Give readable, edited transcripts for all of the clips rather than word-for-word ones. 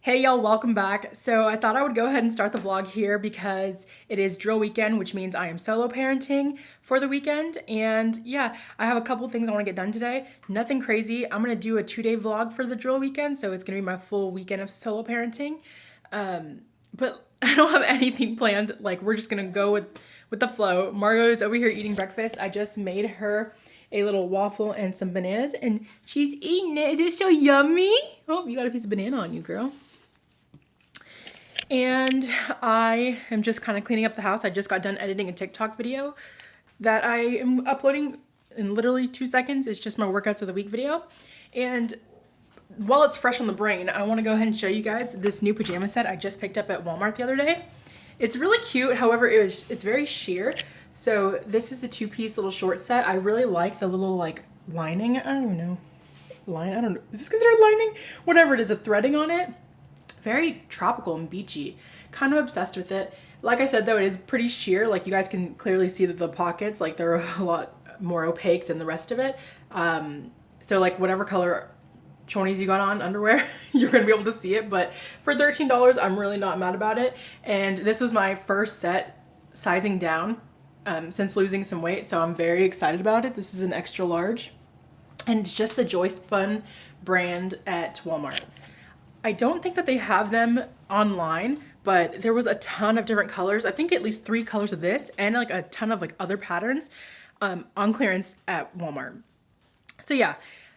Hey y'all, welcome back. So I thought I would go ahead and start the vlog here because it is drill weekend, which means I am solo parenting for the weekend. And yeah, I have a couple things I want to get done today. Nothing crazy. I'm going to do a 2-day vlog for the drill weekend, so it's going to be my full weekend of solo parenting. But I don't have anything planned. Like, we're just going to go with the flow. Margot is over here eating breakfast. I just made her a little waffle and some bananas, and she's eating it. Is it so yummy? Oh, you got a piece of banana on you, girl. And I am just kind of cleaning up the house. I just got done editing a TikTok video that I am uploading in literally 2 seconds. It's just my workouts of the week video. And while it's fresh on the brain, I want to go ahead and show you guys this new pajama set I just picked up at Walmart the other day. It's really cute. However, it's very sheer. So this is a 2-piece little short set. I really like the little like lining. I don't even know. I don't know. Is this considered lining? Whatever it is, a threading on it. Very tropical and beachy. Kind of obsessed with it. Like I said though, it is pretty sheer. Like you guys can clearly see that the pockets, like they're a lot more opaque than the rest of it. So like whatever color chonies you got on underwear, you're gonna be able to see it. But for $13, I'm really not mad about it. And this was my first set sizing down since losing some weight. So I'm very excited about it. This is an extra large. And it's just the Joyspun brand at Walmart. I don't think that they have them online, but there was a ton of different colors. I think at least 3 colors of this and like a ton of like other patterns on clearance at Walmart. So yeah,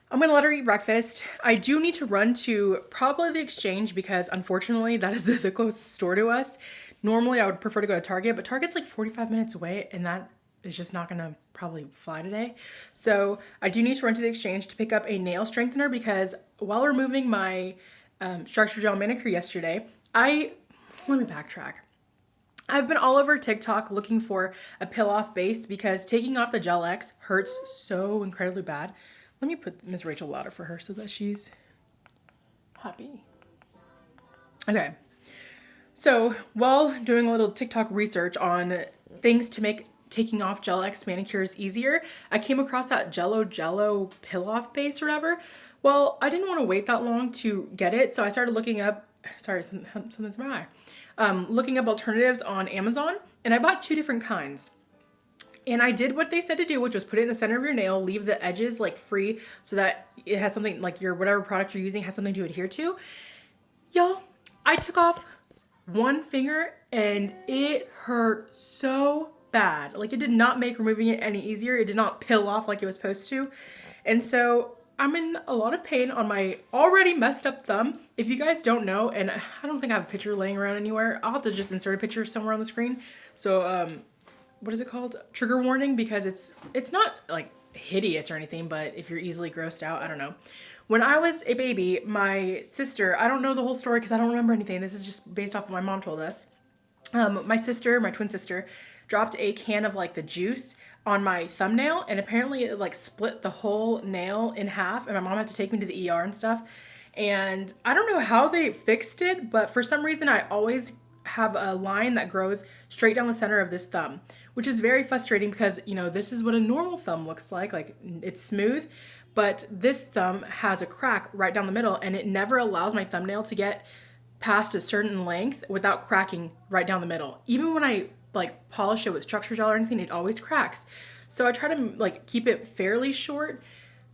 I'm gonna let her eat breakfast. I do need to run to probably the Exchange because unfortunately that is the closest store to us. Normally I would prefer to go to Target, but Target's like 45 minutes away and that is just not gonna probably fly today. So I do need to run to the Exchange to pick up a nail strengthener because while removing my structure gel manicure yesterday, let me backtrack. I've been all over TikTok looking for a peel off base because taking off the Gel X hurts so incredibly bad. Let me put Miss Rachel louder for her so that she's happy. Okay. So while doing a little TikTok research on things to make taking off Gel X manicures easier, I came across that Jello peel off base or whatever. Well, I didn't want to wait that long to get it, so I started looking up, sorry, something's in my eye. Looking up alternatives on Amazon, and I bought 2 different kinds. And I did what they said to do, which was put it in the center of your nail, leave the edges like free so that it has something like your whatever product you're using has something to adhere to. Y'all, I took off 1 finger and it hurt so bad. Like it did not make removing it any easier. It did not peel off like it was supposed to. And so I'm in a lot of pain on my already messed up thumb. If you guys don't know, and I don't think I have a picture laying around anywhere, I'll have to just insert a picture somewhere on the screen. So what is it called? Trigger warning, because it's not like hideous or anything, but if you're easily grossed out, I don't know. When I was a baby, my sister, I don't know the whole story because I don't remember anything. This is just based off of what my mom told us. My twin sister, dropped a can of like the juice on my thumbnail, and apparently it like split the whole nail in half, and my mom had to take me to the ER and stuff. And I don't know how they fixed it, but for some reason I always have a line that grows straight down the center of this thumb, which is very frustrating because, you know, this is what a normal thumb looks like it's smooth, but this thumb has a crack right down the middle, and it never allows my thumbnail to get past a certain length without cracking right down the middle. Even when I like polish it with structure gel or anything, it always cracks. So I try to like keep it fairly short.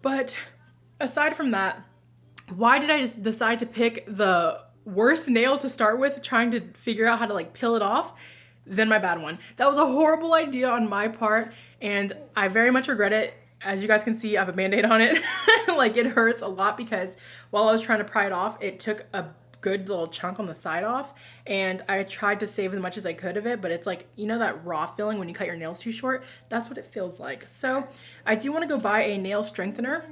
But aside from that, why did I just decide to pick the worst nail to start with, trying to figure out how to like peel it off, than my bad one? That was a horrible idea on my part, and I very much regret it. As you guys can see, I have a band-aid on it. Like it hurts a lot because while I was trying to pry it off, it took a good little chunk on the side off, and I tried to save as much as I could of it, but it's like, you know, that raw feeling when you cut your nails too short? That's what it feels like. So I do want to go buy a nail strengthener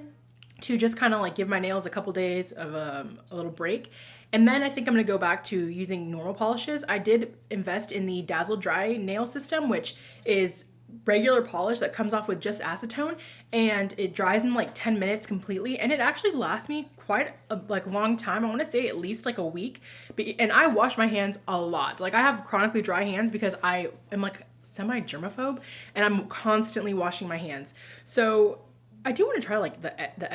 to just kind of like give my nails a couple days of a little break. And then I think I'm going to go back to using normal polishes. I did invest in the Dazzle Dry nail system, which is regular polish that comes off with just acetone, and it dries in like 10 minutes completely, and it actually lasts me quite a like long time. I want to say at least like a week. And I wash my hands a lot. Like I have chronically dry hands because I am like semi-germaphobe, and I'm constantly washing my hands. So I do want to try like the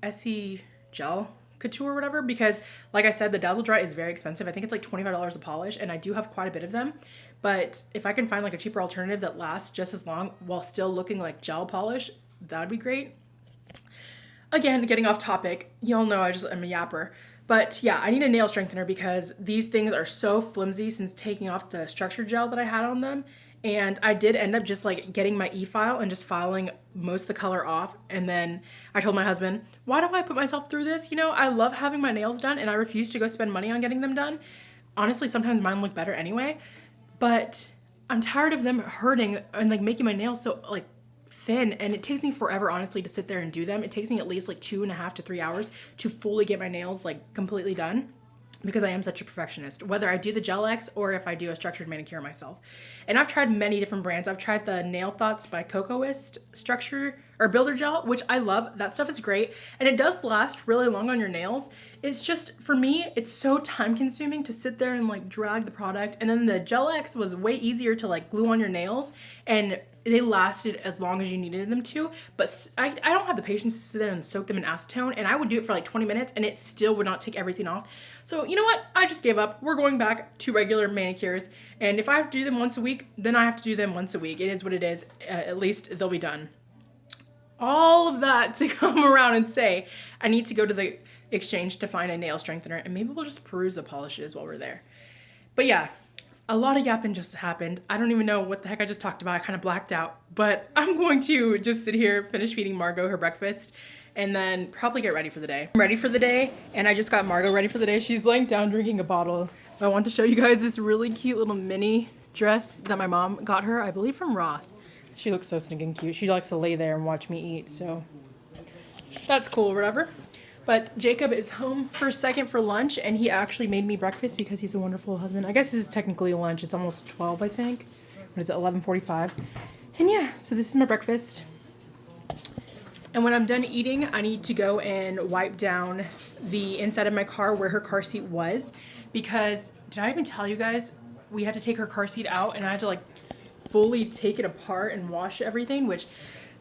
Essie gel couture or whatever, because like I said, the Dazzle Dry is very expensive. I think it's like $25 a polish, and I do have quite a bit of them. But if I can find like a cheaper alternative that lasts just as long while still looking like gel polish, that would be great. Again, getting off topic, y'all know I'm a yapper. But yeah, I need a nail strengthener because these things are so flimsy since taking off the structure gel that I had on them. And I did end up just like getting my e-file and just filing most of the color off. And then I told my husband, why do I put myself through this? You know, I love having my nails done and I refuse to go spend money on getting them done. Honestly, sometimes mine look better anyway, but I'm tired of them hurting and like making my nails so like thin, and it takes me forever honestly to sit there and do them. It takes me at least like 2.5 to 3 hours to fully get my nails like completely done, because I am such a perfectionist, whether I do the Gel X or if I do a structured manicure myself. And I've tried many different brands. I've tried the Nail Thoughts by Cocoist structure or builder gel, which I love. That stuff is great. And it does last really long on your nails. It's just, for me, it's so time consuming to sit there and like drag the product. And then the Gel X was way easier to like glue on your nails, and they lasted as long as you needed them to. But I don't have the patience to sit there and soak them in acetone, and I would do it for like 20 minutes and it still would not take everything off. So you know what? I just gave up. We're going back to regular manicures, and if I have to do them once a week, then I have to do them once a week. It is what it is. At least they'll be done. All of that to come around and say, I need to go to the exchange to find a nail strengthener, and maybe we'll just peruse the polishes while we're there. But yeah, a lot of yapping just happened. I don't even know what the heck I just talked about. I kind of blacked out, but I'm going to just sit here, finish feeding Margot her breakfast, and then probably get ready for the day. I'm ready for the day, and I just got Margot ready for the day. She's laying down drinking a bottle. I want to show you guys this really cute little mini dress that my mom got her, I believe from Ross. She looks so stinking cute. She likes to lay there and watch me eat, so that's cool or whatever. But Jacob is home for a second for lunch, and he actually made me breakfast because he's a wonderful husband. I guess this is technically lunch. It's almost 12, I think. What is it, 11:45? And yeah, so this is my breakfast. And when I'm done eating, I need to go and wipe down the inside of my car where her car seat was, because did I even tell you guys we had to take her car seat out and I had to like fully take it apart and wash everything, which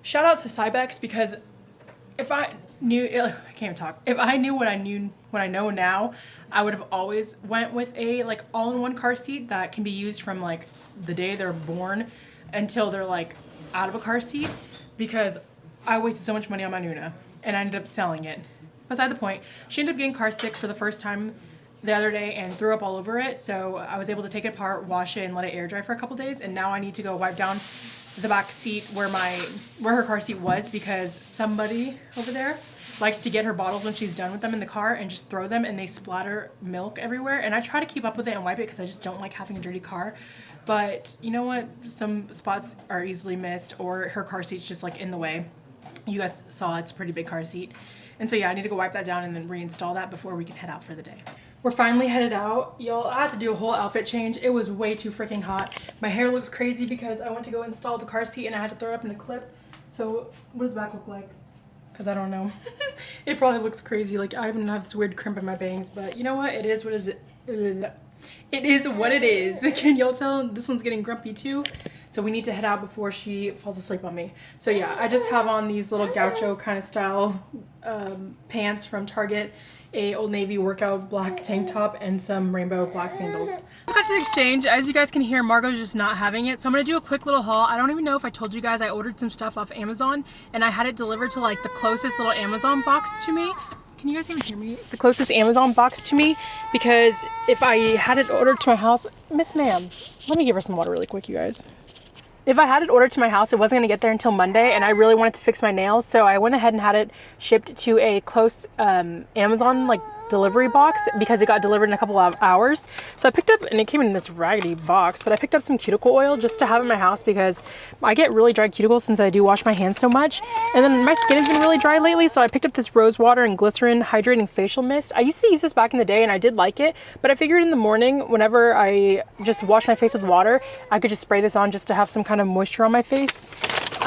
shout out to Cybex, because if I knew, I can't even talk. If I knew what I know now, I would have always went with a like all-in-one car seat that can be used from like the day they're born until they're like out of a car seat, because I wasted so much money on my Nuna and I ended up selling it. Beside the point, she ended up getting car sick for the first time the other day and threw up all over it, so I was able to take it apart, wash it, and let it air dry for a couple days, and now I need to go wipe down the back seat where her car seat was, because somebody over there likes to get her bottles when she's done with them in the car and just throw them, and they splatter milk everywhere. And I try to keep up with it and wipe it because I just don't like having a dirty car. But you know what? Some spots are easily missed, or her car seat's just like in the way. You guys saw it's a pretty big car seat. And so yeah, I need to go wipe that down and then reinstall that before we can head out for the day. We're finally headed out. Y'all, I had to do a whole outfit change. It was way too freaking hot. My hair looks crazy because I went to go install the car seat and I had to throw it up in a clip. So what does back look like? Because I don't know. It probably looks crazy. Like I even have this weird crimp in my bangs, but you know what? It is what is it. It is what it is. Can y'all tell? This one's getting grumpy too. So we need to head out before she falls asleep on me. So yeah, I just have on these little gaucho kind of style pants from Target, a Old Navy workout black tank top, and some rainbow black sandals. Just got to the exchange. As you guys can hear, Margot's just not having it. So I'm gonna do a quick little haul. I don't even know if I told you guys I ordered some stuff off Amazon, and I had it delivered to like the closest little Amazon box to me. Can you guys even hear me? The closest Amazon box to me, because if I had it ordered to my house, Miss Ma'am, let me give her some water really quick, you guys. If I had it ordered to my house, it wasn't gonna get there until Monday, and I really wanted to fix my nails, so I went ahead and had it shipped to a close Amazon like delivery box, because it got delivered in a couple of hours. So I picked up, and it came in this raggedy box, but I picked up some cuticle oil just to have in my house, because I get really dry cuticles since I do wash my hands so much, and then my skin has been really dry lately, so I picked up this rose water and glycerin hydrating facial mist. I used to use this back in the day and I did like it, but I figured in the morning whenever I just wash my face with water, I could just spray this on just to have some kind of moisture on my face.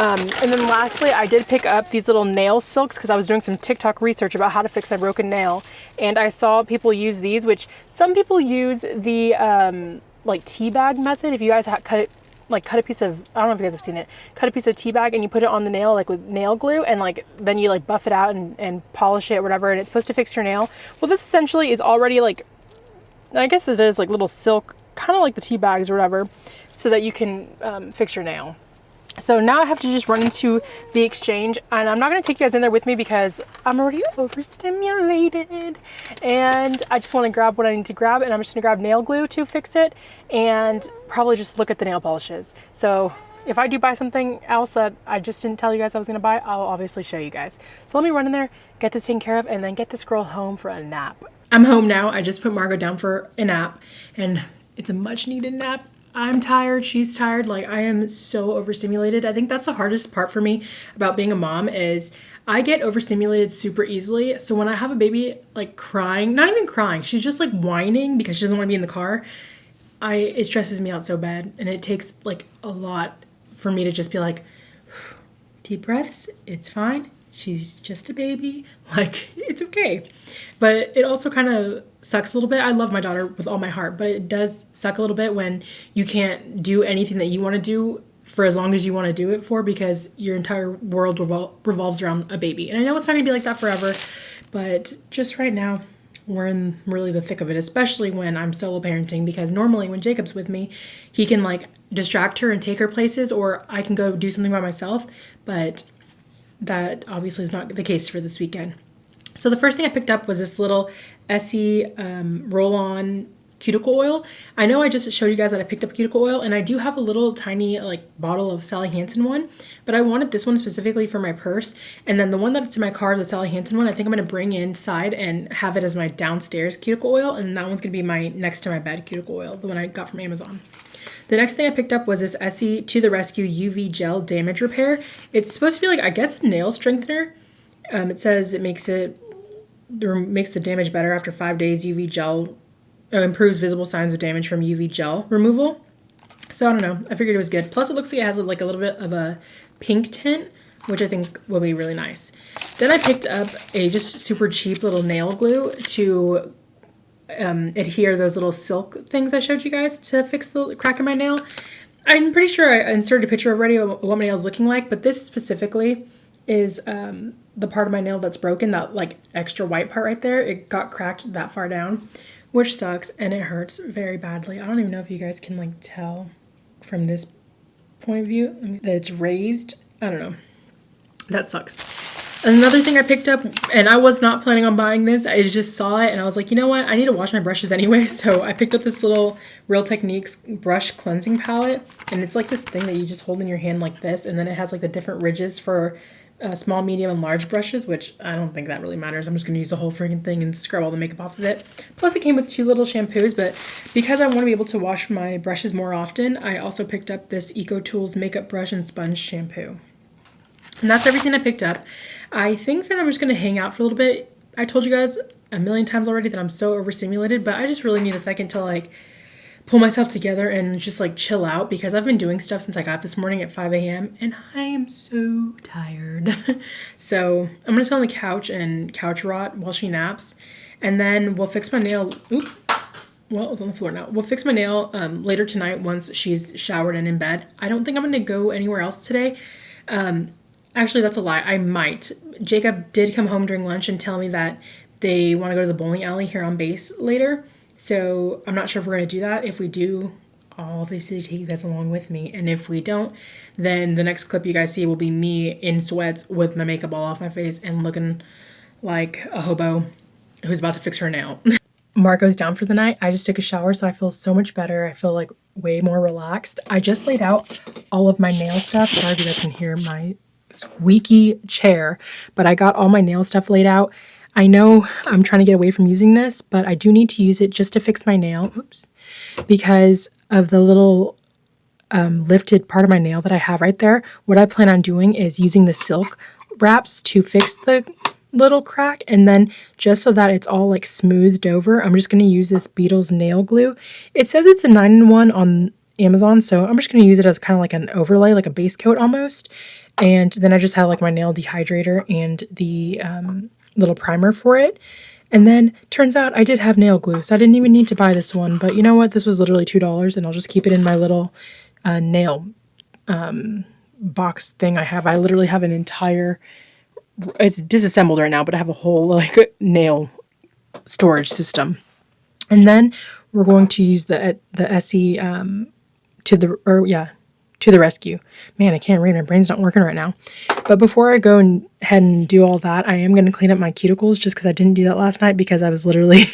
And then lastly, I did pick up these little nail silks because I was doing some TikTok research about how to fix a broken nail, and I saw people use these, which some people use the like tea bag method. If you guys cut it, like cut a piece of, I don't know if you guys have seen it, cut a piece of tea bag and you put it on the nail like with nail glue, and like then you like buff it out and polish it or whatever, and it's supposed to fix your nail. Well, this essentially is already like, I guess it is like little silk, kind of like the tea bags or whatever, so that you can fix your nail. So now I have to just run into the exchange, and I'm not going to take you guys in there with me because I'm already overstimulated and I just want to grab what I need to grab, and I'm just going to grab nail glue to fix it and probably just look at the nail polishes. So if I do buy something else that I just didn't tell you guys I was going to buy, I'll obviously show you guys. So let me run in there, get this taken care of, and then get this girl home for a nap. I'm home now. I just put Margot down for a nap, and it's a much needed nap. I'm tired, she's tired, like I am so overstimulated. I think that's the hardest part for me about being a mom is I get overstimulated super easily. So when I have a baby like crying, not even crying, she's just like whining because she doesn't want to be in the car, it stresses me out so bad, and it takes like a lot for me to just be like, deep breaths, it's fine. She's just a baby, like it's okay. But it also kind of sucks a little bit. I love my daughter with all my heart, but it does suck a little bit when you can't do anything that you want to do for as long as you want to do it for, because your entire world revolves around a baby. And I know it's not gonna be like that forever, but just right now we're in really the thick of it, especially when I'm solo parenting, because normally when Jacob's with me, he can like distract her and take her places, or I can go do something by myself, but that obviously is not the case for this weekend. So the first thing I picked up was this little Essie roll-on cuticle oil. I know I just showed you guys that I picked up cuticle oil, and I do have a little tiny like bottle of Sally Hansen one, but I wanted this one specifically for my purse. And then the one that's in my car, the Sally Hansen one, I think I'm going to bring inside and have it as my downstairs cuticle oil, and that one's going to be my next to my bed cuticle oil, the one I got from Amazon. The next thing I picked up was this Essie To The Rescue UV Gel Damage Repair. It's supposed to be like, I guess, a nail strengthener. It says it makes the damage better after 5 days. UV gel improves visible signs of damage from UV gel removal. So I don't know. I figured it was good. Plus it looks like it has like a little bit of a pink tint, which I think will be really nice. Then I picked up a just super cheap little nail glue to adhere those little silk things I showed you guys to fix the crack in my nail. I'm pretty sure I inserted a picture already of what my nail is looking like, but this specifically is the part of my nail that's broken, that like extra white part right there. It got cracked that far down, which sucks, and it hurts very badly. I don't even know if you guys can like tell from this point of view that it's raised. I don't know. That sucks. Another thing I picked up, and I was not planning on buying this, I just saw it and I was like, you know what, I need to wash my brushes anyway, so I picked up this little Real Techniques brush cleansing palette, and it's like this thing that you just hold in your hand like this, and then it has like the different ridges for small, medium, and large brushes, which I don't think that really matters. I'm just going to use the whole freaking thing and scrub all the makeup off of it. Plus it came with 2 little shampoos, but because I want to be able to wash my brushes more often, I also picked up this EcoTools Makeup Brush and Sponge Shampoo. And that's everything I picked up. I think that I'm just going to hang out for a little bit. I told you guys a million times already that I'm so overstimulated, but I just really need a second to like pull myself together and just like chill out, because I've been doing stuff since I got this morning at 5 a.m. and I am so tired. So I'm going to sit on the couch and couch rot while she naps, and then we'll fix my nail. Oop. Well, it's on the floor now. We'll fix my nail later tonight once she's showered and in bed. I don't think I'm going to go anywhere else today. Actually, that's a lie. I might. Jacob did come home during lunch and tell me that they want to go to the bowling alley here on base later. So I'm not sure if we're going to do that. If we do, I'll obviously take you guys along with me. And if we don't, then the next clip you guys see will be me in sweats with my makeup all off my face and looking like a hobo who's about to fix her nail. Marco's down for the night. I just took a shower, so I feel so much better. I feel like way more relaxed. I just laid out all of my nail stuff. Sorry if you guys can hear my squeaky chair, but I got all my nail stuff laid out. I know I'm trying to get away from using this, but I do need to use it just to fix my nail. Oops. Because of the little lifted part of my nail that I have right there. What I plan on doing is using the silk wraps to fix the little crack, and then just so that it's all like smoothed over, I'm just going to use this Beetles nail glue. It says it's a 9-in-1 on Amazon, so I'm just going to use it as kind of like an overlay, like a base coat almost. And then I just have like my nail dehydrator and the little primer for it. And then turns out I did have nail glue, so I didn't even need to buy this one. But you know what? This was literally $2, and I'll just keep it in my little nail box thing I have. I literally have an entire, it's disassembled right now, but I have a whole like nail storage system. And then we're going to use the Essie to the rescue. Man, I can't read. My brain's not working right now. But before I go ahead and do all that, I am going to clean up my cuticles just because I didn't do that last night because I was literally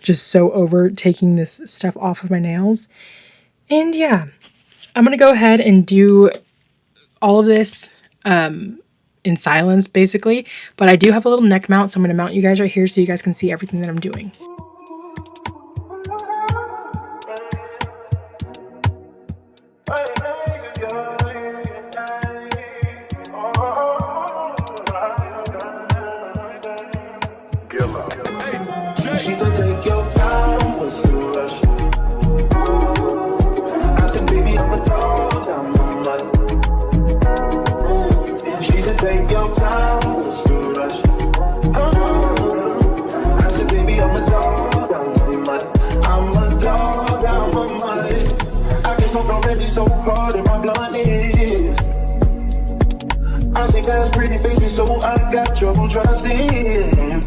just so over taking this stuff off of my nails. And yeah, I'm going to go ahead and do all of this in silence, basically. But I do have a little neck mount, so I'm going to mount you guys right here so you guys can see everything that I'm doing. She said, take your time, what's the rush? I said, baby, I'm a dog, I'm a mutt. She said, take your time, what's the rush? I said, baby, I'm a dog, I'm a mutt. I'm a dog, I'm a mutt. I can smoke already so hard in my blunt is. I see guys' pretty faces, so I got trouble trusting.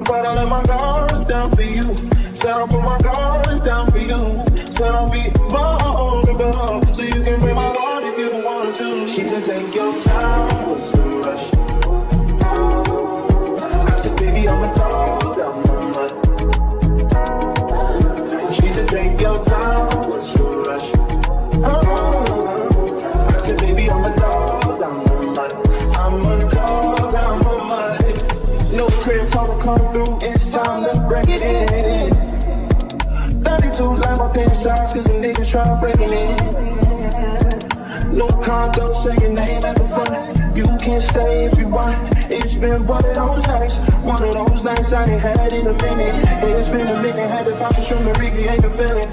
But I let my guard down for you. Said I'll put my guard down for you. Said I'll be vulnerable, so you can break my heart if you want to. She said, take your time, what's the rush? I said, baby, I'm a dog, I'm a mutt. She said, take your time, what's the rush? I said, baby, I'm a dog, I'm a mutt. I'm a dog, I'm a mutt. No crib talk will come through, it's time to break it in. 32 like my pants size, cause the niggas try breaking in. No condo, say your name at the front. You can stay if you want. It's been one of those nights I ain't had in a minute. It's been a minute, had to pop a shrimp and recreate the feeling.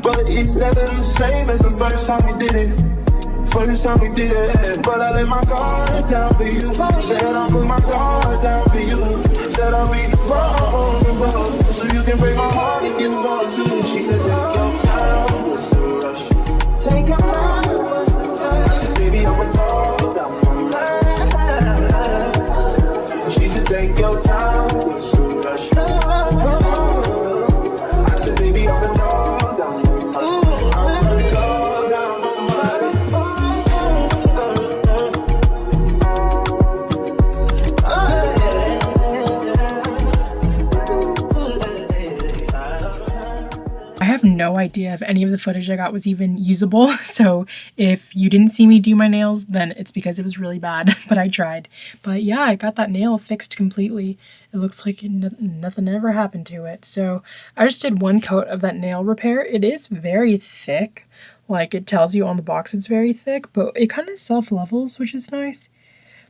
But it's never the same as the first time we did it. First time we did it, but I let my guard down for you. Said I'll put my guard down for you. Said I'll be vulnerable, so you can break my heart if you want to. She said, take your time, what's the rush? Take your time, what's the rush? I said, baby, I'm a dog, I'm a mutt. She said, take your time, what's the rush? I said, baby, I'm a dog, I'm a mutt. I'm a dog, I'm a mutt. I have no idea if any of the footage I got was even usable, so if you didn't see me do my nails, then it's because it was really bad, but I tried. But yeah, I got that nail fixed completely. It looks like nothing ever happened to it. So I just did one coat of that nail repair. It is very thick, like it tells you on the box it's very thick, but it kind of self-levels, which is nice.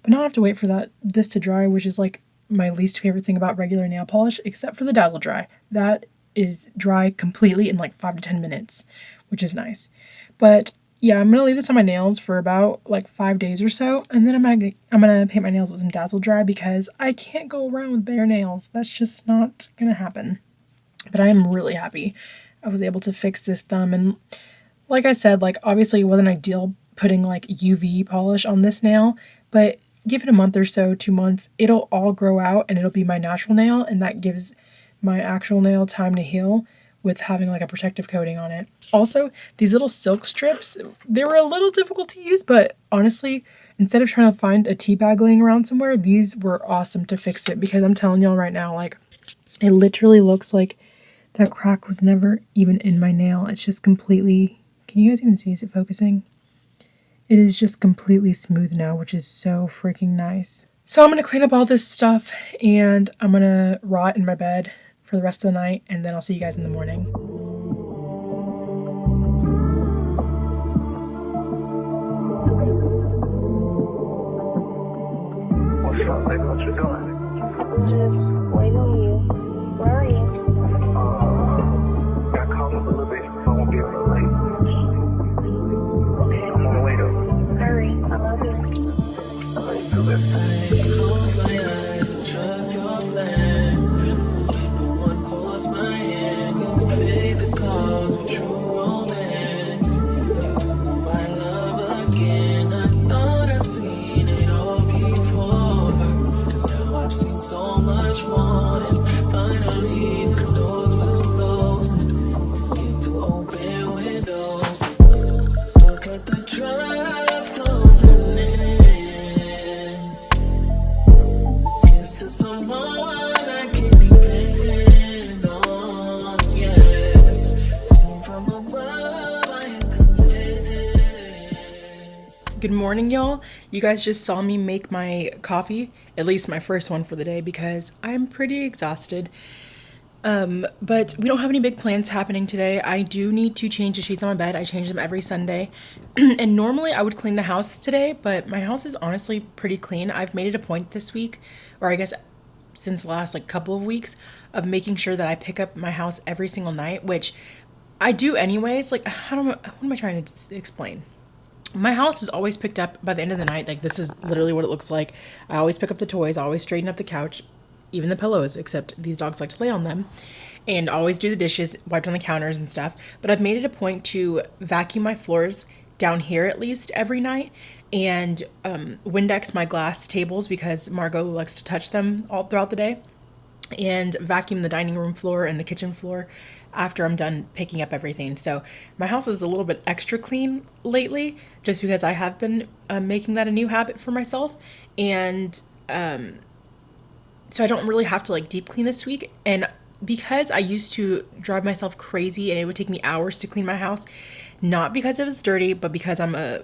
But now I have to wait for this to dry, which is like my least favorite thing about regular nail polish, except for the Dazzle Dry. That is dry completely in like 5 to 10 minutes, which is nice. But yeah, I'm gonna leave this on my nails for about like 5 days or so, and then I'm gonna paint my nails with some Dazzle Dry because I can't go around with bare nails. That's just not gonna happen. But I am really happy I was able to fix this thumb, and like I said, like obviously it wasn't ideal putting like UV polish on this nail, but give it a month or so, 2 months, it'll all grow out and it'll be my natural nail, and that gives my actual nail time to heal with having like a protective coating on it. Also, these little silk strips, they were a little difficult to use, but honestly, instead of trying to find a tea bag laying around somewhere, these were awesome to fix it, because I'm telling y'all right now, like, it literally looks like that crack was never even in my nail. It's just completely, can you guys even see, is it focusing? It is just completely smooth now, which is so freaking nice. So I'm gonna clean up all this stuff and I'm gonna rot in my bed for the rest of the night, and then I'll see you guys in the morning. What's up, baby? What you doing? Just waiting on you. Where are you? Got caught up a little bit, so I won't be a little late. I'm on the way though. Hurry. I love you. I love you too, baby. Close my eyes and trust your plan. When no one forced my hand, you paid the cost for true romance. much more. And finally, some doors will close. Is to open windows. Look at the trust closing in. It's to someone I can depend on. Yes, seen from above, I am convinced. Good morning, y'all. You guys just saw me make my coffee, at least my first one for the day, because I'm pretty exhausted. But we don't have any big plans happening today. I do need to change the sheets on my bed. I change them every Sunday. And normally I would clean the house today, but my house is honestly pretty clean. I've made it a point this week, or I guess since the last couple of weeks, of making sure that I pick up my house every single night, which I do anyways. What am I trying to explain? My house is always picked up by the end of the night. This is literally what it looks like. I always pick up the toys. I always straighten up the couch, even the pillows, except these dogs like to lay on them, and always do the dishes, wipe down the counters and stuff. But I've made it a point to vacuum my floors down here at least every night, and Windex my glass tables because Margot likes to touch them all throughout the day, and vacuum the dining room floor and the kitchen floor after I'm done picking up everything. So my house is a little bit extra clean lately, just because I have been making that a new habit for myself, and so I don't really have to deep clean this week. And because I used to drive myself crazy and it would take me hours to clean my house, not because it was dirty, but because I'm a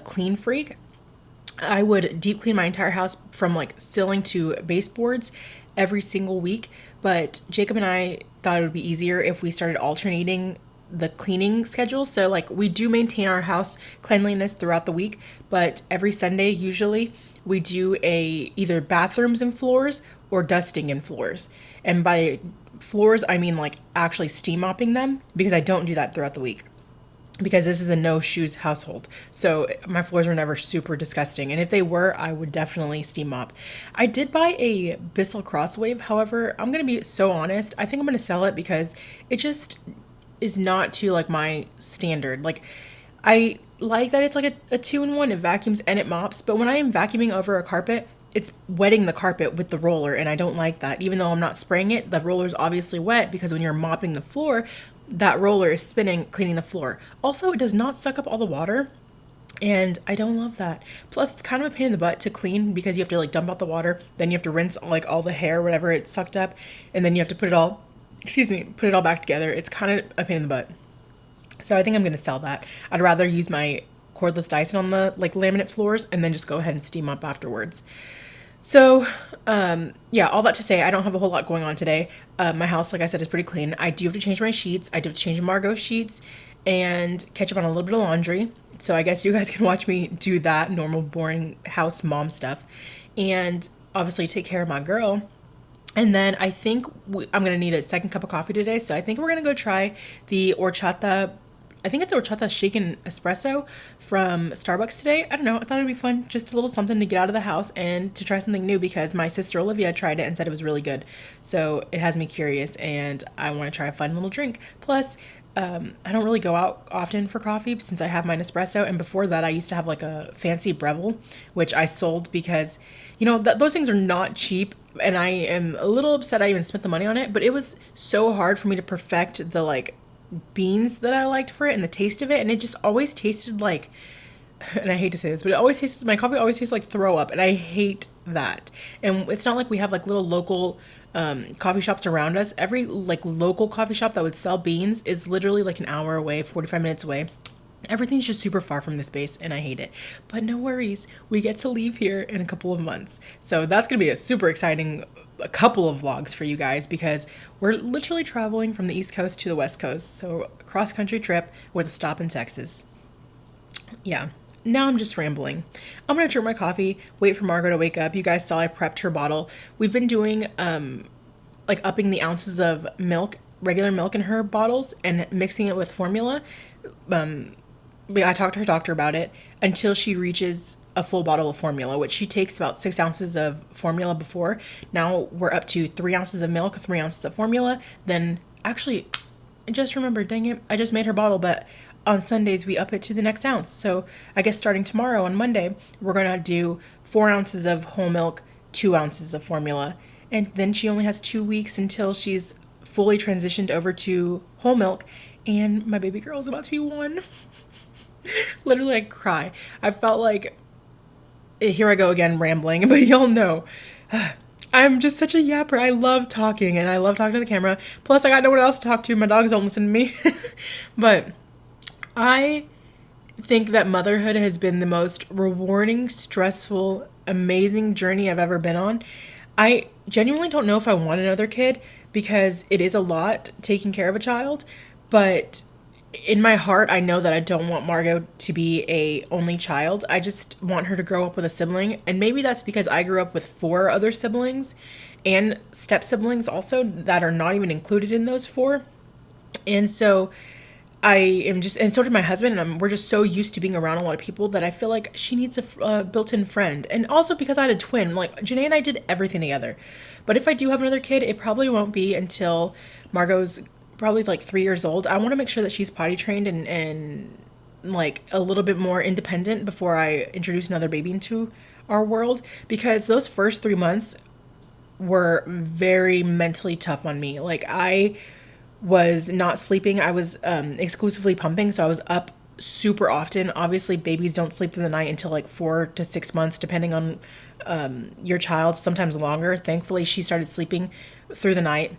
clean freak, I would deep clean my entire house from ceiling to baseboards every single week. But Jacob and I thought it would be easier if we started alternating the cleaning schedule. So we do maintain our house cleanliness throughout the week, but every Sunday usually we do either bathrooms and floors or dusting and floors. And by floors I mean actually steam mopping them, because I don't do that throughout the week, because this is a no shoes household. So my floors are never super disgusting. And if they were, I would definitely steam mop. I did buy a Bissell Crosswave. However, I'm going to be so honest, I think I'm going to sell it because it just is not to my standard. I like that it's a 2-in-1. It vacuums and it mops. But when I am vacuuming over a carpet, it's wetting the carpet with the roller, and I don't like that. Even though I'm not spraying it, the roller's obviously wet, because when you're mopping the floor, that roller is spinning, cleaning the floor. Also, it does not suck up all the water, and I don't love that. Plus, it's kind of a pain in the butt to clean, because you have to dump out the water, then you have to rinse all the hair, whatever it sucked up, and then you have to put it all back together. It's kind of a pain in the butt. So I think I'm going to sell that. I'd rather use my cordless Dyson on the laminate floors and then just go ahead and steam up afterwards. So, yeah, all that to say, I don't have a whole lot going on today. My house, like I said, is pretty clean. I do have to change my sheets. I do have to change Margot's sheets and catch up on a little bit of laundry. So I guess you guys can watch me do that normal, boring house mom stuff. And obviously take care of my girl. And then I think I'm going to need a second cup of coffee today. So I think we're going to go try the horchata. I think it's horchata shaken espresso from Starbucks today. I don't know. I thought it'd be fun. Just a little something to get out of the house and to try something new, because my sister Olivia tried it and said it was really good. So it has me curious, and I want to try a fun little drink. Plus, I don't really go out often for coffee since I have my Nespresso. And before that, I used to have a fancy Breville, which I sold because, those things are not cheap. And I am a little upset I even spent the money on it. But it was so hard for me to perfect the beans that I liked for it and the taste of it, and it just always tasted and I hate to say this, but my coffee always tastes like throw up, and I hate that. And it's not like we have little local coffee shops around us. Every local coffee shop that would sell beans is literally an hour away, 45 minutes away. Everything's just super far from this base, and I hate it. But no worries, we get to leave here in a couple of months. So that's going to be a super exciting couple of vlogs for you guys, because we're literally traveling from the East Coast to the West Coast. So cross-country trip with a stop in Texas. Yeah, now I'm just rambling. I'm going to drink my coffee, wait for Margot to wake up. You guys saw I prepped her bottle. We've been doing upping the ounces of milk, regular milk in her bottles, and mixing it with formula. I talked to her doctor about it until she reaches a full bottle of formula, which she takes about 6 ounces of formula before. Now we're up to 3 ounces of milk, 3 ounces of formula. Then actually, I just remembered, dang it, I just made her bottle, but on Sundays we up it to the next ounce. So I guess starting tomorrow on Monday, we're going to do 4 ounces of whole milk, 2 ounces of formula, and then she only has 2 weeks until she's fully transitioned over to whole milk, and my baby girl is about to be 1. Literally, I cry. I felt like, here I go again rambling, but y'all know. I'm just such a yapper. I love talking, and I love talking to the camera. Plus, I got no one else to talk to. My dogs don't listen to me. But I think that motherhood has been the most rewarding, stressful, amazing journey I've ever been on. I genuinely don't know if I want another kid because it is a lot taking care of a child, but in my heart, I know that I don't want Margot to be a only child. I just want her to grow up with a sibling, and maybe that's because I grew up with 4 other siblings and step siblings also that are not even included in those 4. And so I am just, and so did my husband, and we're just so used to being around a lot of people that I feel like she needs a built-in friend. And also because I had a twin, like Janae and I did everything together. But if I do have another kid, it probably won't be until Margot's probably like 3 years old. I want to make sure that she's potty trained and like a little bit more independent before I introduce another baby into our world, because those first 3 months were very mentally tough on me. Like I was not sleeping. I was exclusively pumping, so I was up super often. Obviously, babies don't sleep through the night until like 4 to 6 months, depending on your child, sometimes longer. Thankfully, she started sleeping through the night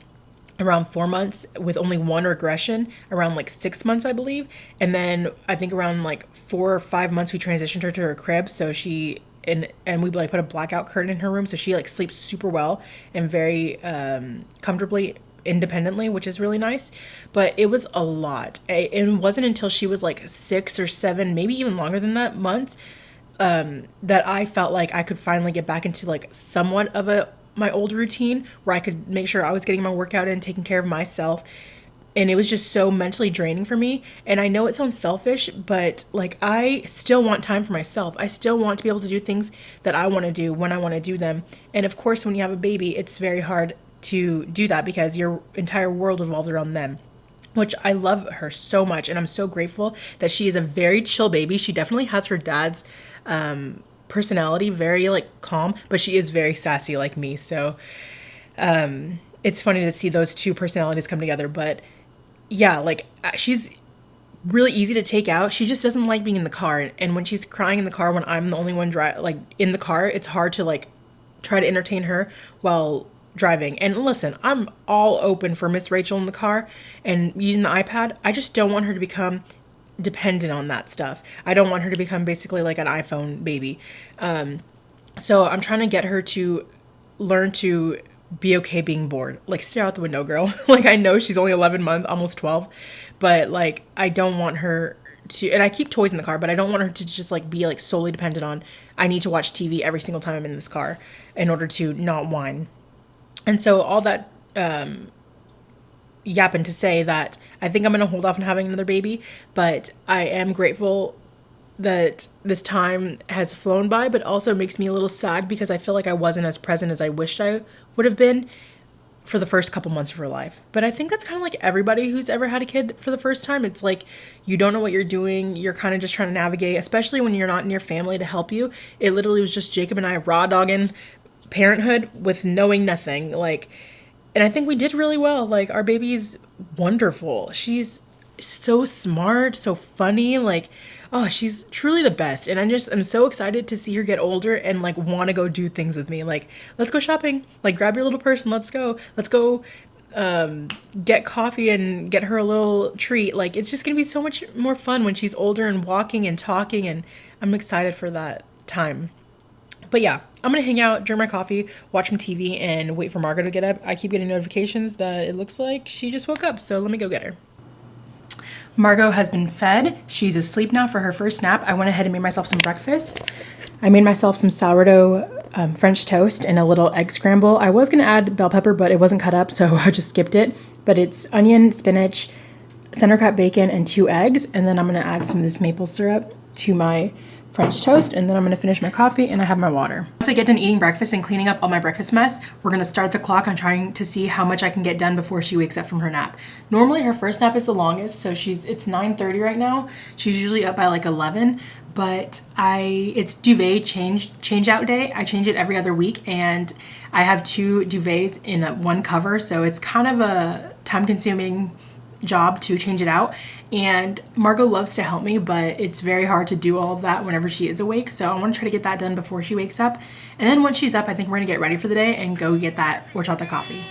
around 4 months with only 1 regression around like 6 months, I believe. And then I think around like 4 or 5 months, we transitioned her to her crib. So she, and we like put a blackout curtain in her room. So she like sleeps super well and very comfortably independently, which is really nice. But it was a lot. It wasn't until she was like 6 or 7, maybe even longer than that, months, that I felt like I could finally get back into like somewhat of my old routine where I could make sure I was getting my workout in, taking care of myself. And it was just so mentally draining for me. And I know it sounds selfish, but like I still want time for myself. I still want to be able to do things that I want to do when I want to do them. And of course, when you have a baby, it's very hard to do that because your entire world revolves around them, which I love her so much. And I'm so grateful that she is a very chill baby. She definitely has her dad's personality, very like calm, but she is very sassy like me. So it's funny to see those 2 personalities come together. But yeah, like she's really easy to take out. She just doesn't like being in the car, and when she's crying in the car when I'm the only one like in the car, it's hard to like try to entertain her while driving. And listen, I'm all open for Miss Rachel in the car and using the iPad. I just don't want her to become dependent on that stuff. I don't want her to become basically like an iPhone baby. So I'm trying to get her to learn to be okay being bored. Like, stare out the window, girl. Like, I know she's only 11 months, almost 12, but like I don't want her to, and I keep toys in the car, but I don't want her to just like be like solely dependent on, I need to watch TV every single time I'm in this car in order to not whine. And so all that yapping to say that I think I'm going to hold off on having another baby, but I am grateful that this time has flown by, but also makes me a little sad because I feel like I wasn't as present as I wished I would have been for the first couple months of her life. But I think that's kind of like everybody who's ever had a kid for the first time. It's like you don't know what you're doing. You're kind of just trying to navigate, especially when you're not near family to help you. It literally was just Jacob and I raw dogging parenthood with knowing nothing. Like, and I think we did really well. Like, our baby's wonderful. She's so smart, so funny. Like, oh, she's truly the best. And I'm so excited to see her get older and like want to go do things with me. Like, let's go shopping. Like, grab your little purse and let's go. Let's go get coffee and get her a little treat. Like, it's just going to be so much more fun when she's older and walking and talking. And I'm excited for that time. But yeah, I'm going to hang out, drink my coffee, watch some TV, and wait for Margaret to get up. I keep getting notifications that it looks like she just woke up, so let me go get her. Margot has been fed. She's asleep now for her first nap. I went ahead and made myself some breakfast. I made myself some sourdough French toast and a little egg scramble. I was going to add bell pepper, but it wasn't cut up, so I just skipped it. But it's onion, spinach, center cut bacon, and 2 eggs. And then I'm going to add some of this maple syrup to my French toast, and then I'm gonna finish my coffee and I have my water. Once I get done eating breakfast and cleaning up all my breakfast mess, we're gonna start the clock on trying to see how much I can get done before she wakes up from her nap. Normally her first nap is the longest, so it's 9:30 right now. She's usually up by like 11, but it's duvet change out day. I change it every other week, and I have 2 duvets in one cover, so it's kind of a time-consuming job to change it out. And Margot loves to help me, but it's very hard to do all of that whenever she is awake, so I want to try to get that done before she wakes up. And then once she's up, I think we're gonna get ready for the day and go get that horchata coffee.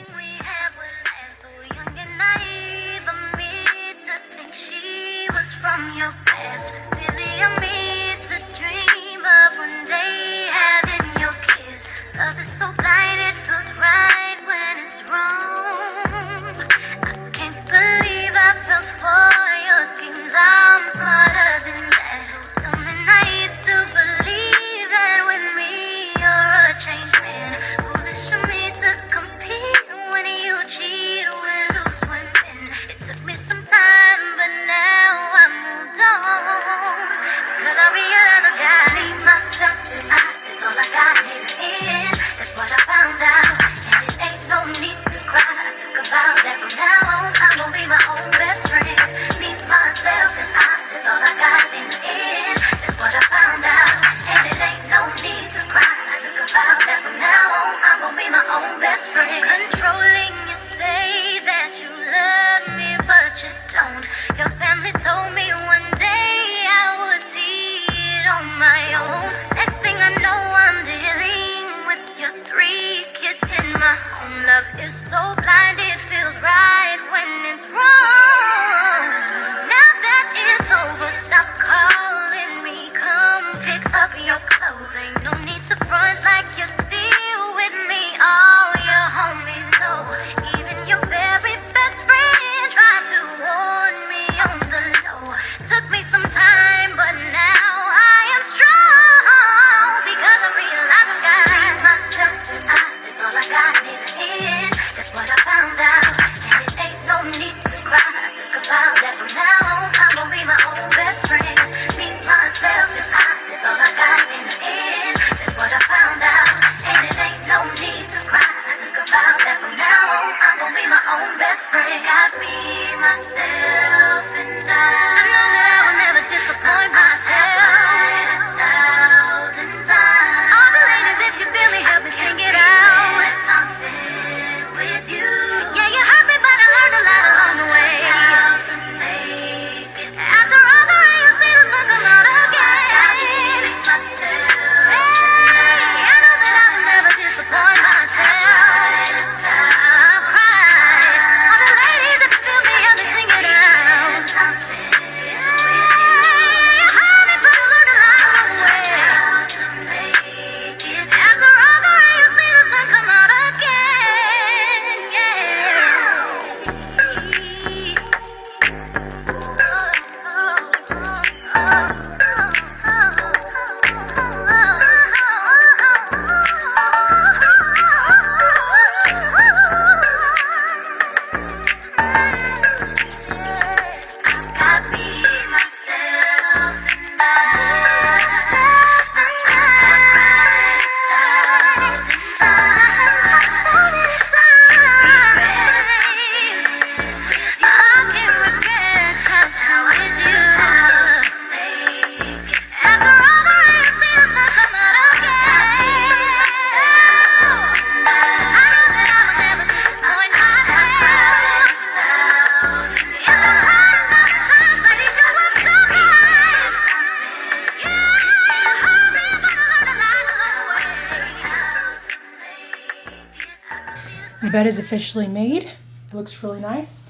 My bed is officially made. It looks really nice.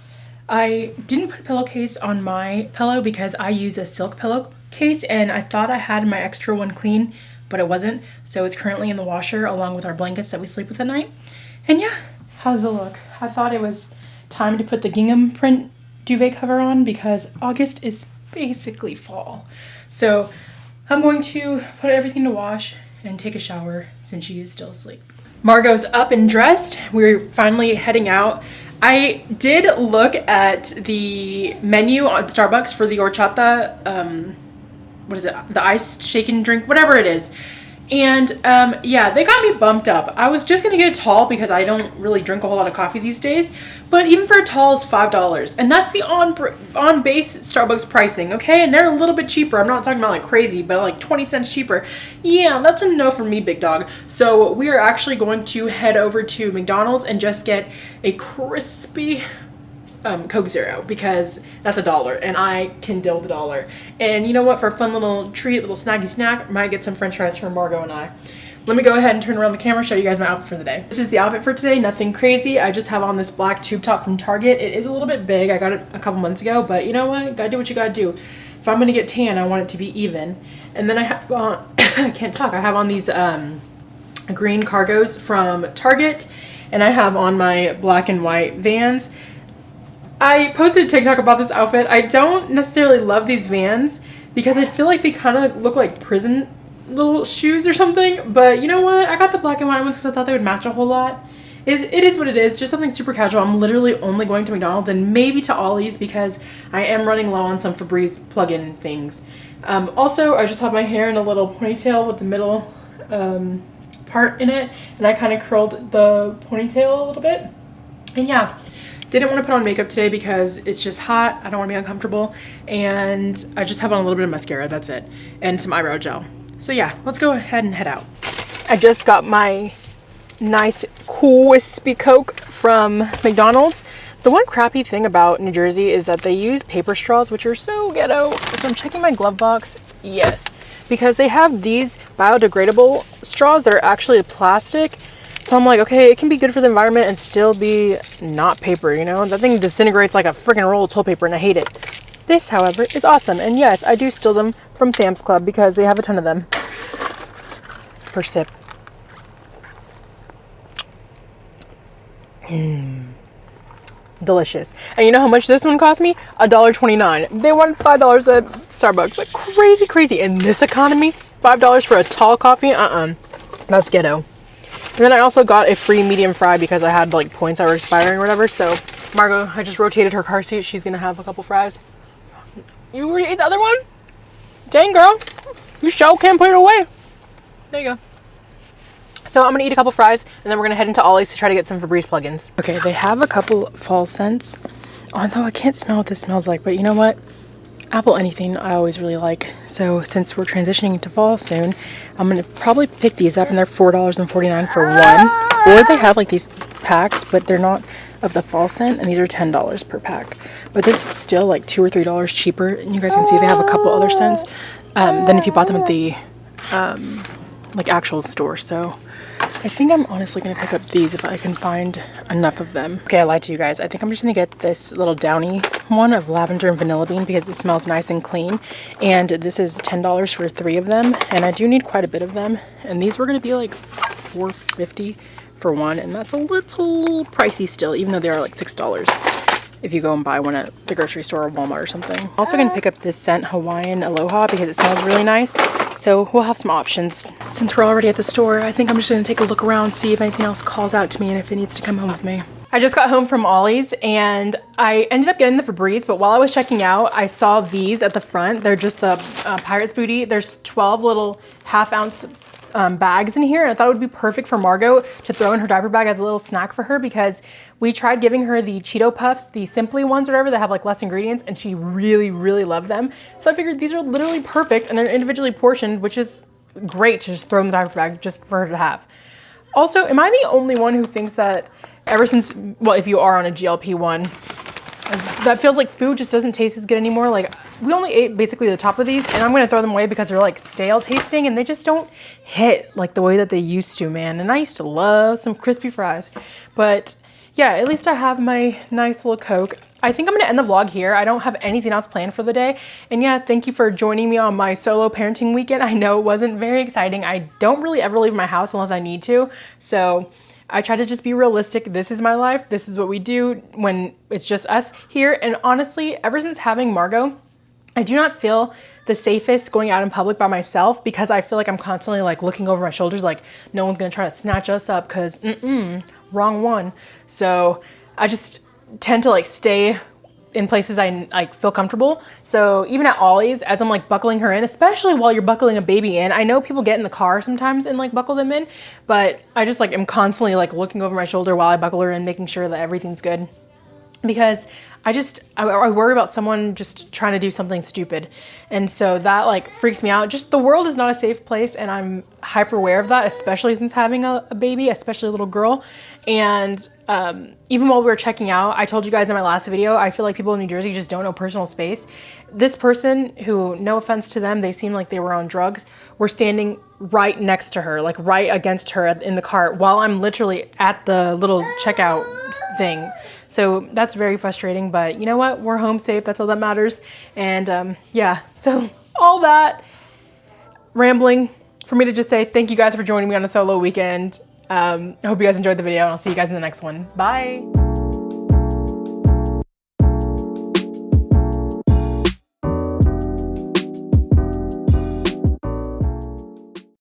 I didn't put a pillowcase on my pillow because I use a silk pillowcase, and I thought I had my extra one clean, but it wasn't. So it's currently in the washer along with our blankets that we sleep with at night. And yeah, how's it look? I thought it was time to put the gingham print duvet cover on because August is basically fall. So I'm going to put everything to wash and take a shower since she is still asleep. Margot's up and dressed. We're finally heading out. I did look at the menu on Starbucks for the horchata, what is it? The iced shaken drink, whatever it is. And yeah, they got me bumped up. I was just gonna get a tall because I don't really drink a whole lot of coffee these days, but even for a tall is $5, and that's the on base Starbucks pricing, okay? And they're a little bit cheaper. I'm not talking about like crazy, but like 20 cents cheaper. Yeah, that's a no for me, big dog. So we are actually going to head over to McDonald's and just get a crispy Coke Zero, because that's $1 and I can deal with $1. And you know what, for a fun little treat, little snacky snack, I might get some french fries for Margot and I. Let me go ahead and turn around the camera, show you guys my outfit for the day. This is the outfit for today, nothing crazy. I just have on this black tube top from Target. It is a little bit big, I got it a couple months ago, but you know what, gotta do what you gotta do. If I'm gonna get tan, I want it to be even. And then I have on, I can't talk, I have on these green cargos from Target, and I have on my black and white Vans. I posted a TikTok about this outfit. I don't necessarily love these Vans because I feel like they kind of look like prison little shoes or something. But you know what? I got the black and white ones because I thought they would match a whole lot. It is what it is. Just something super casual. I'm literally only going to McDonald's and maybe to Ollie's because I am running low on some Febreze plug-in things. Also, I just have my hair in a little ponytail with the middle part in it. And I kind of curled the ponytail a little bit. And yeah. Didn't want to put on makeup today because it's just hot. I don't want to be uncomfortable. And I just have on a little bit of mascara, that's it. And some eyebrow gel. So yeah, let's go ahead and head out. I just got my nice crispy Coke from McDonald's. The one crappy thing about New Jersey is that they use paper straws, which are so ghetto. So I'm checking my glove box. Yes, because they have these biodegradable straws that are actually plastic. So I'm like, okay, it can be good for the environment and still be not paper, you know? That thing disintegrates like a freaking roll of toilet paper and I hate it. This, however, is awesome. And yes, I do steal them from Sam's Club because they have a ton of them. First sip. Delicious. And you know how much this one cost me? $1.29. They want $5 at Starbucks. Like crazy. In this economy, $5 for a tall coffee? That's ghetto. And then I also got a free medium fry because I had like points that were expiring or whatever. So Margot, I just rotated her car seat. She's gonna have a couple fries. You already ate the other one? Dang, girl. You sure can't put it away. There you go. So I'm gonna eat a couple fries and then we're gonna head into Ollie's to try to get some Febreze plugins. Okay, they have a couple fall scents. Although I can't smell what this smells like, but you know what? Apple anything I always really like. So since we're transitioning to fall soon, I'm gonna probably pick these up and they're $4.49 for one. Or they have like these packs, but they're not of the fall scent and these are $10 per pack. But this is still like $2 or $3 cheaper. And you guys can see they have a couple other scents than if you bought them at the like actual store. So I think I'm honestly gonna pick up these if I can find enough of them. Okay, I lied to you guys. I think I'm just gonna get this little downy one of lavender and vanilla bean because it smells nice and clean. And this is $10 for 3 of them. And I do need quite a bit of them. And these were gonna be like $4.50 for one. And that's a little pricey still, even though they are like $6 if you go and buy one at the grocery store or Walmart or something. I'm also gonna pick up this scent Hawaiian Aloha because it smells really nice. So we'll have some options. Since we're already at the store, I think I'm just gonna take a look around, see if anything else calls out to me and if it needs to come home with me. I just got home from Ollie's and I ended up getting the Febreze, but while I was checking out, I saw these at the front. They're just the Pirate's Booty. There's 12 little half-ounce bags in here, and I thought it would be perfect for Margot to throw in her diaper bag as a little snack for her because we tried giving her the Cheeto Puffs, the Simply ones or whatever that have like less ingredients, and she really loved them. So I figured these are literally perfect and they're individually portioned, which is great to just throw in the diaper bag just for her to have. Also, am I the only one who thinks that ever since, well, if you are on a GLP-1, that feels like food just doesn't taste as good anymore? Like, we only ate basically the top of these and I'm gonna throw them away because they're like stale tasting and they just don't hit like the way that they used to, man. And I used to love some crispy fries. But yeah, at least I have my nice little Coke. I think I'm gonna end the vlog here. I don't have anything else planned for the day. And yeah, thank you for joining me on my solo parenting weekend. I know it wasn't very exciting. I don't really ever leave my house unless I need to. So I try to just be realistic. This is my life. This is what we do when it's just us here. And honestly, ever since having Margot, I do not feel the safest going out in public by myself because I feel like I'm constantly like looking over my shoulders like no one's gonna try to snatch us up because wrong one. So I just tend to like stay in places I like feel comfortable. So even at Ollie's, as I'm like buckling her in, especially while you're buckling a baby in, I know people get in the car sometimes and like buckle them in, but I just like am constantly like looking over my shoulder while I buckle her in, making sure that everything's good. Because I worry about someone just trying to do something stupid. And so that like freaks me out. Just the world is not a safe place, and I'm hyper aware of that, especially since having a baby, especially a little girl. And even while we were checking out, I told you guys in my last video, I feel like people in New Jersey just don't know personal space. This person, who, no offense to them, they seemed like they were on drugs, were standing right next to her, like right against her in the cart, while I'm literally at the little checkout thing. So that's very frustrating, but you know what? We're home safe. That's all that matters. And yeah, so all that rambling for me to just say thank you guys for joining me on a solo weekend. I hope you guys enjoyed the video, and I'll see you guys in the next one. Bye.